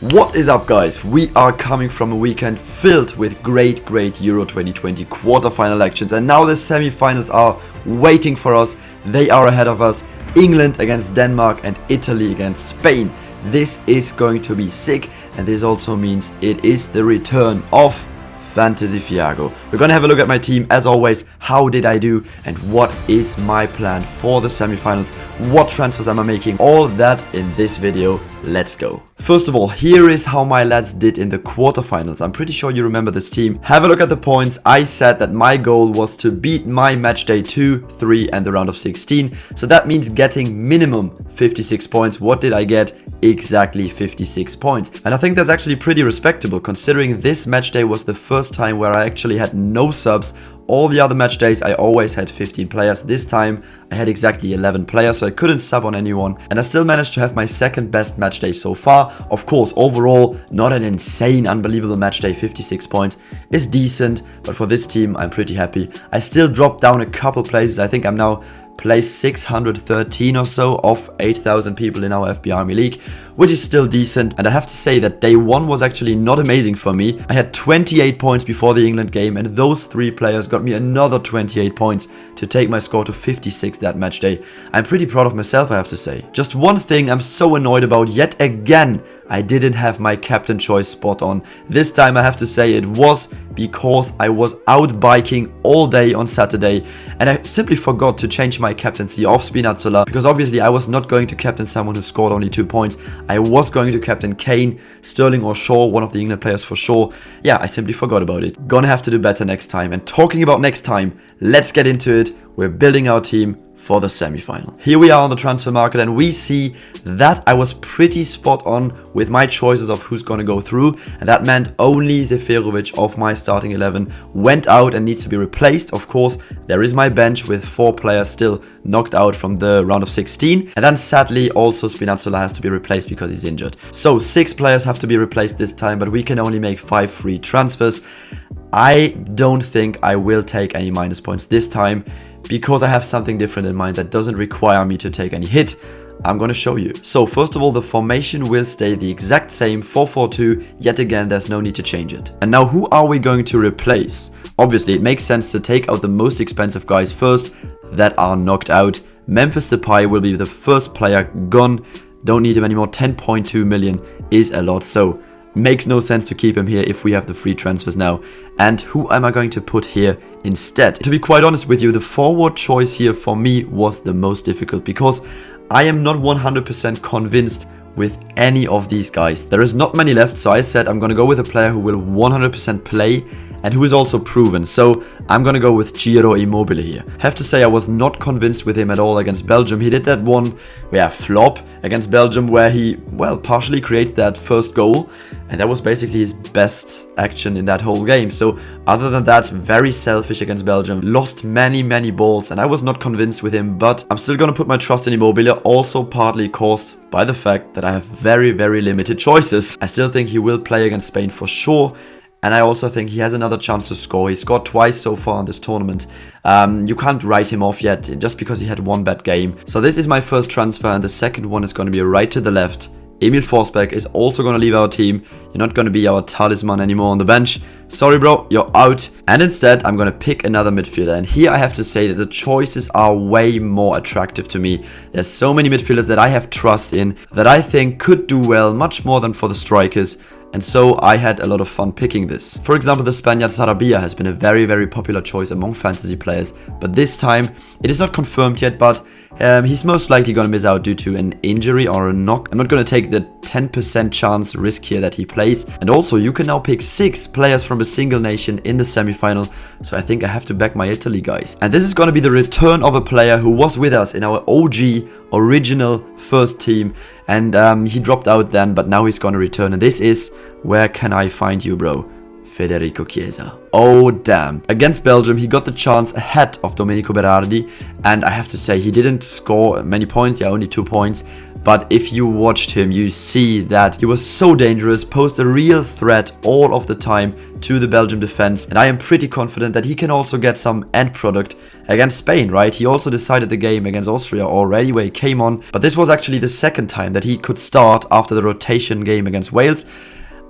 What is up, guys? We are coming from a weekend filled with great Euro 2020 quarterfinal actions, and now the semi-finals are waiting for us. They are ahead of us. England against Denmark and Italy against Spain. This is going to be sick, and this also means it is the return of Fantasy Fiago. We're gonna have a look at my team as always. How did I do, and what is my plan for the semi-finals? What transfers am I making? All that in this video. Let's go. First of all, here is how my lads did in the quarterfinals. I'm pretty sure you remember this team. Have a look at the points. I said that my goal was to beat my match day 2, 3 and the round of 16. So that means getting minimum 56 points. What did I get? Exactly 56 points. And I think that's actually pretty respectable, considering this match day was the first time where I actually had no subs. All the other match days I always had 15 players. This time I had exactly 11 players, so I couldn't sub on anyone, and I still managed to have my second best match day so far. Of course, overall not an insane unbelievable match day. 56 points is decent, but for this team I'm pretty happy. I still dropped down a couple places. I think I'm now place 613 or so of 8,000 people in our FBArmy league, which is still decent. And I have to say that day 1 was actually not amazing for me. I had 28 points before the England game, and those 3 players got me another 28 points to take my score to 56 that match day. I'm pretty proud of myself, I have to say. Just one thing I'm so annoyed about yet again: I didn't have my captain choice spot on. This time I have to say it was because I was out biking all day on Saturday, and I simply forgot to change my captaincy of Spinazzola, because obviously I was not going to captain someone who scored only 2 points. I was going to captain Kane, Sterling or Shaw, one of the England players for sure. Yeah, I simply forgot about it. Gonna have to do better next time. And talking about next time, let's get into it. We're building our team for the semi-final. Here we are on the transfer market, and we see that I was pretty spot on with my choices of who's gonna go through, and that meant only Seferovic of my starting 11 went out and needs to be replaced. Of course, there is my bench with 4 players still knocked out from the round of 16, and then sadly also Spinazzola has to be replaced because he's injured. So 6 players have to be replaced this time, but we can only make 5 free transfers. I don't think I will take any minus points this time, because I have something different in mind that doesn't require me to take any hit. I'm gonna show you. So first of all, the formation will stay the exact same, 4-4-2. Yet again, there's no need to change it. And now, who are we going to replace? Obviously, it makes sense to take out the most expensive guys first that are knocked out. Memphis Depay will be the first player gone. Don't need him anymore. 10.2 million is a lot, so makes no sense to keep him here if we have the free transfers now. And who am I going to put here instead? To be quite honest with you, the forward choice here for me was the most difficult, because I am not 100% convinced with any of these guys. There is not many left, so I said I'm gonna go with a player who will 100% play and who is also proven. So I'm gonna go with Ciro Immobile here. Have to say I was not convinced with him at all against Belgium. He did that one flop against Belgium where he, well, partially created that first goal, and that was basically his best action in that whole game. So other than that, very selfish against Belgium. Lost many balls, and I was not convinced with him, but I'm still gonna put my trust in Immobile, also partly caused by the fact that I have very limited choices. I still think he will play against Spain for sure, and I also think he has another chance to score. He scored twice so far in this tournament. You can't write him off yet just because he had one bad game. So this is my first transfer, and the second one is going to be right to the left. Emil Forsberg is also going to leave our team. You're not going to be our talisman anymore on the bench. Sorry bro, you're out. And instead I'm going to pick another midfielder, and here I have to say that the choices are way more attractive to me. There's so many midfielders that I have trust in, that I think could do well, much more than for the strikers. And so I had a lot of fun picking this. For example, the Spaniard Sarabia has been a very popular choice among fantasy players, but this time it is not confirmed yet, but he's most likely going to miss out due to an injury or a knock. I'm not going to take the 10% chance risk here that he plays. And also, you can now pick 6 players from a single nation in the semi-final, so I think I have to back my Italy guys. And this is going to be the return of a player who was with us in our OG original first team, and he dropped out then, but now he's going to return, and this is, where can I find you, bro? Federico Chiesa. Oh damn. Against Belgium, he got the chance ahead of Domenico Berardi, and I have to say he didn't score many points, only 2 points, but if you watched him, you see that he was so dangerous, posed a real threat all of the time to the Belgium defense, and I am pretty confident that he can also get some end product against Spain, right? He also decided the game against Austria already where he came on, but this was actually the second time that he could start after the rotation game against Wales.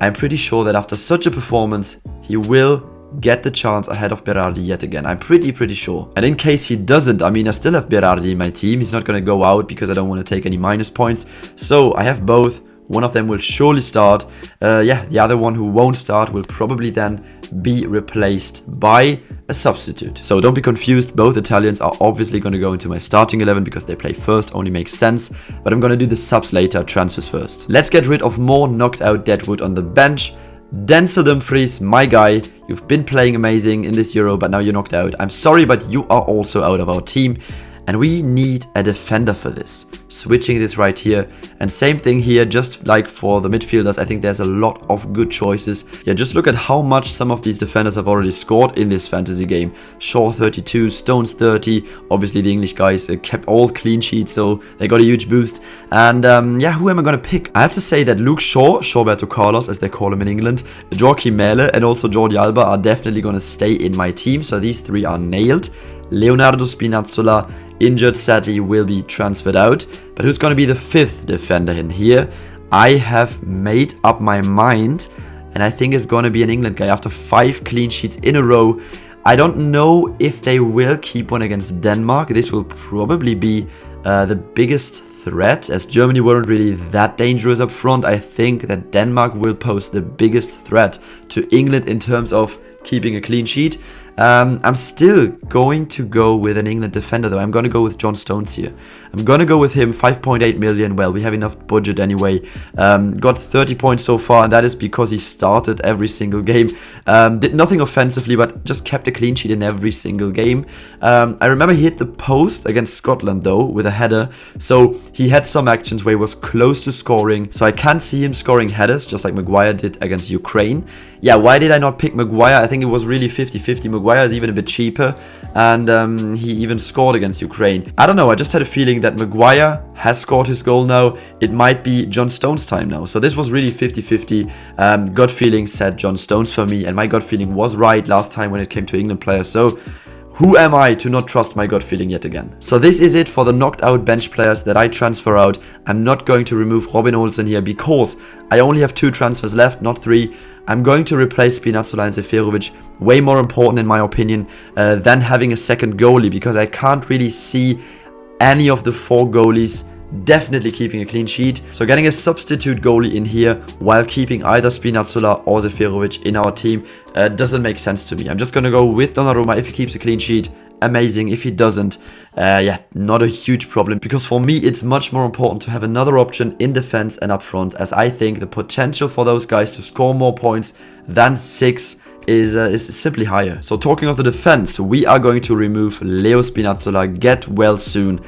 I'm pretty sure that after such a performance, he will get the chance ahead of Berardi yet again. I'm pretty sure. And in case he doesn't, I mean, I still have Berardi in my team. He's not going to go out because I don't want to take any minus points. So I have both. One of them will surely start. The other one who won't start will probably then be replaced by a substitute. So don't be confused. Both Italians are obviously going to go into my starting 11 because they play first. Only makes sense. But I'm going to do the subs later, transfers first. Let's get rid of more knocked out deadwood on the bench. Denzel Dumfries, my guy, you've been playing amazing in this Euro, but now you're knocked out. I'm sorry, but you are also out of our team. And we need a defender for this. Switching this right here. And same thing here, just like for the midfielders, I think there's a lot of good choices. Yeah, just look at how much some of these defenders have already scored in this fantasy game. Shaw 32, Stones 30. Obviously the English guys kept all clean sheets, so they got a huge boost. And who am I going to pick? I have to say that Luke Shaw, Shawberto Carlos as they call him in England, Joachim Mähle and also Jordi Alba are definitely going to stay in my team. So these three are nailed. Leonardo Spinazzola, injured sadly, will be transferred out. But who's going to be the fifth defender in here? I have made up my mind, and I think it's going to be an England guy after 5 clean sheets in a row. I don't know if they will keep one against Denmark. This will probably be the biggest threat, as Germany weren't really that dangerous up front. I think that Denmark will pose the biggest threat to England in terms of keeping a clean sheet. I'm still going to go with an England defender though. I'm going to go with John Stones here. I'm going to go with him, 5.8 million. Well, we have enough budget anyway. Got 30 points so far, and that is because he started every single game. Did nothing offensively, but just kept a clean sheet in every single game. I remember he hit the post against Scotland though with a header. So he had some actions where he was close to scoring. So I can see him scoring headers just like Maguire did against Ukraine. Yeah, why did I not pick Maguire? I think it was really 50-50. Maguire is even a bit cheaper, and he even scored against Ukraine. I don't know, I just had a feeling that Maguire has scored his goal now. It might be John Stones' time now. So this was really 50-50. Gut feeling said John Stones for me, and my gut feeling was right last time when it came to England players. So who am I to not trust my gut feeling yet again? So this is it for the knocked out bench players that I transfer out. I'm not going to remove Robin Olsen here because I only have 2 transfers left, not 3. I'm going to replace Spinazzola and Seferovic, way more important in my opinion than having a second goalie, because I can't really see any of the 4 goalies definitely keeping a clean sheet. So getting a substitute goalie in here while keeping either Spinazzola or Seferovic in our team doesn't make sense to me. I'm just going to go with Donnarumma if he keeps a clean sheet. Amazing. If he doesn't, not a huge problem, because for me it's much more important to have another option in defense and up front, as I think the potential for those guys to score more points than 6 is simply higher. So talking of the defense, we are going to remove Leo Spinazzola, get well soon.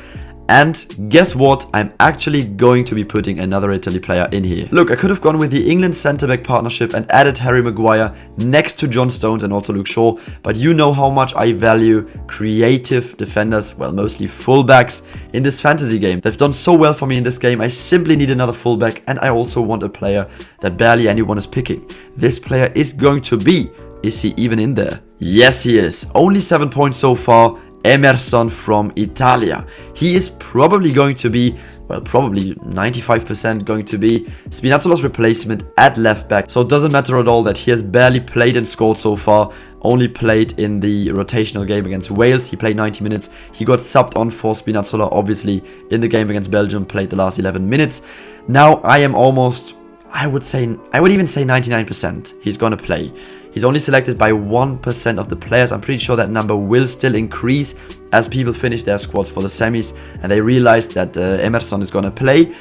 And guess what? I'm actually going to be putting another Italy player in here. Look, I could have gone with the England centre-back partnership and added Harry Maguire next to John Stones and also Luke Shaw. But you know how much I value creative defenders, well, mostly fullbacks in this fantasy game. They've done so well for me in this game. I simply need another fullback, and I also want a player that barely anyone is picking. This player is going to be... Is he even in there? Yes, he is. Only 7 points so far. Emerson from Italia. He is probably going to be, well, probably 95% going to be Spinazzola's replacement at left back. So it doesn't matter at all that he has barely played and scored so far. Only played in the rotational game against Wales. He played 90 minutes. He got subbed on for Spinazzola, obviously, in the game against Belgium. Played the last 11 minutes. Now I am almost, I would even say 99% he's going to play. He's only selected by 1% of the players. I'm pretty sure that number will still increase as people finish their squads for the semis and they realize that Emerson is going to play.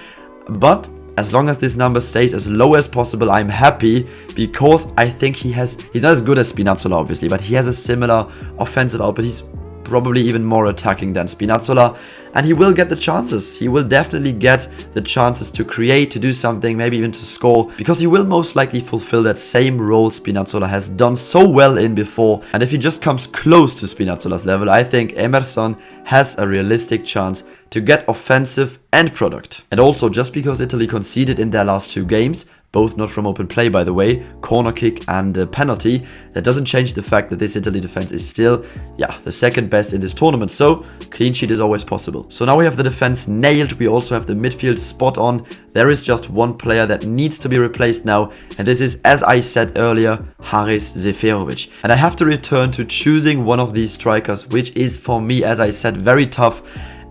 But as long as this number stays as low as possible, I'm happy, because I think he's not as good as Spinazzola obviously, but he has a similar offensive output. He's probably even more attacking than Spinazzola. and he will get the chances. He will definitely get the chances to create, to do something, maybe even to score, because he will most likely fulfill that same role Spinazzola has done so well in before. And if he just comes close to Spinazzola's level, I think Emerson has a realistic chance to get offensive end product. And also, just because Italy conceded in their last 2 games, both not from open play by the way, corner kick and penalty, that doesn't change the fact that this Italy defense is still, the second best in this tournament. So clean sheet is always possible. So now we have the defense nailed. We also have the midfield spot on. There is just one player that needs to be replaced now, and this is, as I said earlier, Haris Seferovic. And I have to return to choosing one of these strikers, which is for me, as I said, very tough,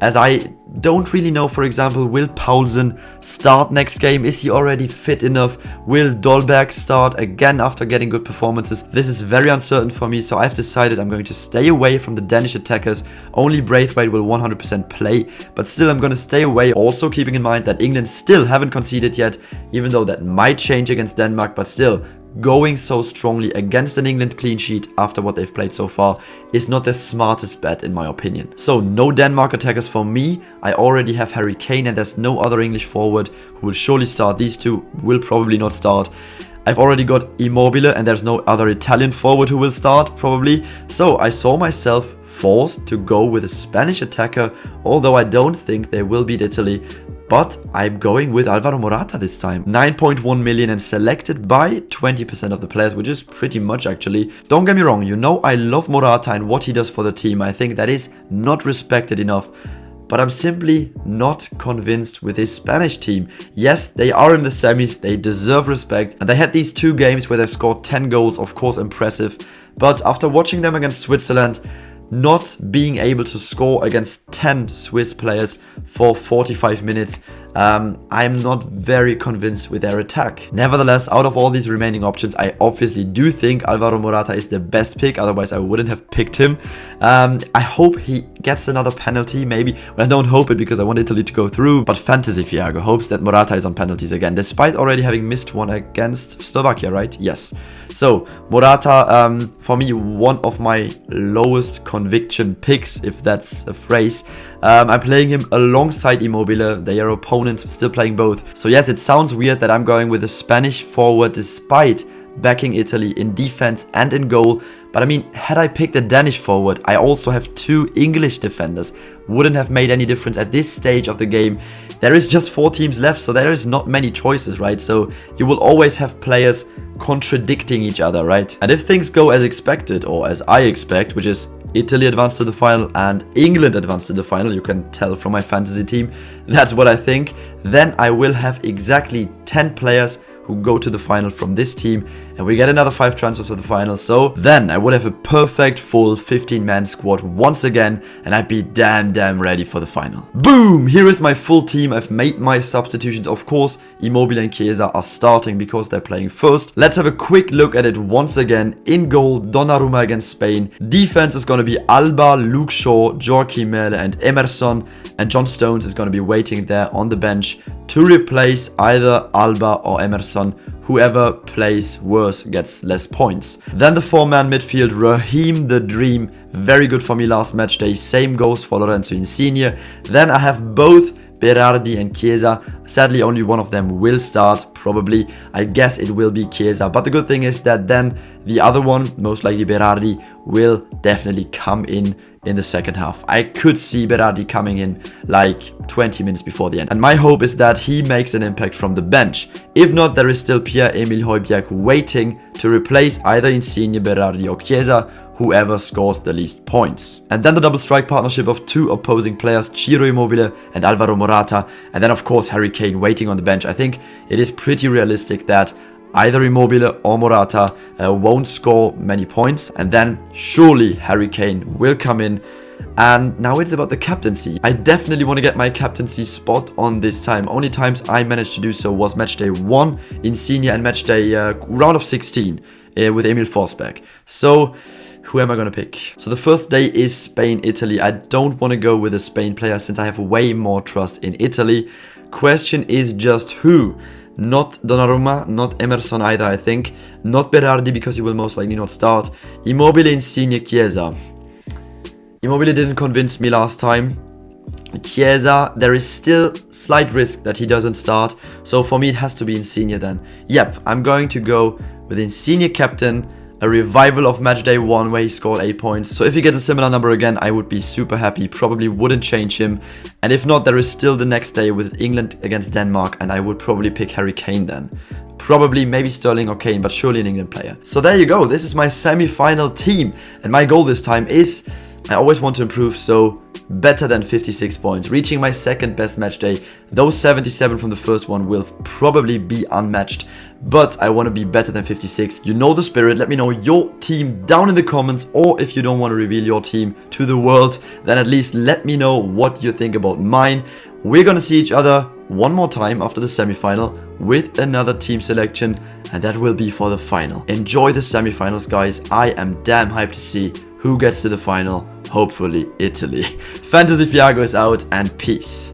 as I don't really know. For example, will Paulsen start next game? Is he already fit enough? Will Dolberg start again after getting good performances? This is very uncertain for me, so I've decided I'm going to stay away from the Danish attackers. Only Braithwaite will 100% play, but still I'm going to stay away. Also keeping in mind that England still haven't conceded yet, even though that might change against Denmark, but still, going so strongly against an England clean sheet after what they've played so far is not the smartest bet in my opinion. So no Denmark attackers for me. I already have Harry Kane and there's no other English forward who will surely start. These two will probably not start. I've already got Immobile and there's no other Italian forward who will start probably. So I saw myself forced to go with a Spanish attacker, although I don't think they will beat Italy. But I'm going with Alvaro Morata this time. 9.1 million and selected by 20% of the players, which is pretty much actually. Don't get me wrong, you know I love Morata and what he does for the team. I think that is not respected enough. But I'm simply not convinced with his Spanish team. Yes, they are in the semis, they deserve respect. And they had these 2 games where they scored 10 goals, of course impressive. But after watching them against Switzerland, not being able to score against 10 Swiss players for 45 minutes, I'm not very convinced with their attack. Nevertheless, out of all these remaining options, I obviously do think Alvaro Morata is the best pick, otherwise I wouldn't have picked him. I hope he gets another penalty, maybe. Well, I don't hope it because I want Italy to go through, but Fantasy Fiago hopes that Morata is on penalties again, despite already having missed one against Slovakia, right? Yes. So, Morata, for me, one of my lowest conviction picks, if that's a phrase. I'm playing him alongside Immobile. They are opponents, still playing both. So yes, it sounds weird that I'm going with a Spanish forward despite backing Italy in defense and in goal. But I mean, had I picked a Danish forward, I also have 2 English defenders. Wouldn't have made any difference at this stage of the game. There is just 4 teams left, so there is not many choices, right? So you will always have players contradicting each other, right? And if things go as expected, or as I expect, which is Italy advanced to the final and England advanced to the final, you can tell from my fantasy team, that's what I think, then I will have exactly 10 players who go to the final from this team, and we get another 5 transfers for the final. So then I would have a perfect full 15-man squad once again, and I'd be damn ready for the final. Boom! Here is my full team. I've made my substitutions. Of course, Immobile and Chiesa are starting because they're playing first. Let's have a quick look at it once again. In goal, Donnarumma against Spain. Defense is going to be Alba, Luke Shaw, Joachim Mele and Emerson, and John Stones is going to be waiting there on the bench to replace either Alba or Emerson. Whoever plays worse gets less points. Then the 4-man midfield, Raheem the Dream, very good for me last match day. Same goes for Lorenzo Insigne. Then I have both Berardi and Chiesa. Sadly, only one of them will start, probably. I guess it will be Chiesa. But the good thing is that then the other one, most likely Berardi, will definitely come in the second half. I could see Berardi coming in like 20 minutes before the end. And my hope is that he makes an impact from the bench. If not, there is still Pierre-Emile Højbjerg waiting to replace either Insigne, Berardi or Chiesa, whoever scores the least points. And then the double strike partnership of 2 opposing players, Ciro Immobile and Alvaro Morata. And then of course Harry Kane waiting on the bench. I think it is pretty realistic that either Immobile or Morata won't score many points, and then surely Harry Kane will come in. And now it's about the captaincy. I definitely want to get my captaincy spot on this time. Only times I managed to do so was match day 1 Insigne and match day round of 16 with Emil Forsberg. So who am I going to pick? So the first day is Spain-Italy. I don't want to go with a Spain player since I have way more trust in Italy. Question is just who? Not Donnarumma, not Emerson either, I think. Not Berardi because he will most likely not start. Immobile, Insigne, Chiesa. Immobile didn't convince me last time. Chiesa, there is still slight risk that he doesn't start. So for me, it has to be Insigne then. Yep, I'm going to go with Insigne captain. A revival of match day 1 where he scored 8 points. So if he gets a similar number again, I would be super happy. Probably wouldn't change him. And if not, there is still the next day with England against Denmark, and I would probably pick Harry Kane then. Probably maybe Sterling or Kane, but surely an England player. So there you go. This is my semi-final team. And my goal this time is, I always want to improve, so better than 56 points. Reaching my second best match day. Those 77 from the first one will probably be unmatched, but I want to be better than 56. You know the spirit. Let me know your team down in the comments, or if you don't want to reveal your team to the world, then at least let me know what you think about mine. We're gonna see each other one more time after the semi-final with another team selection, and that will be for the final. Enjoy the semi-finals, guys. I am damn hyped to see who gets to the final. Hopefully Italy. Fantasy Fiago is out, and peace.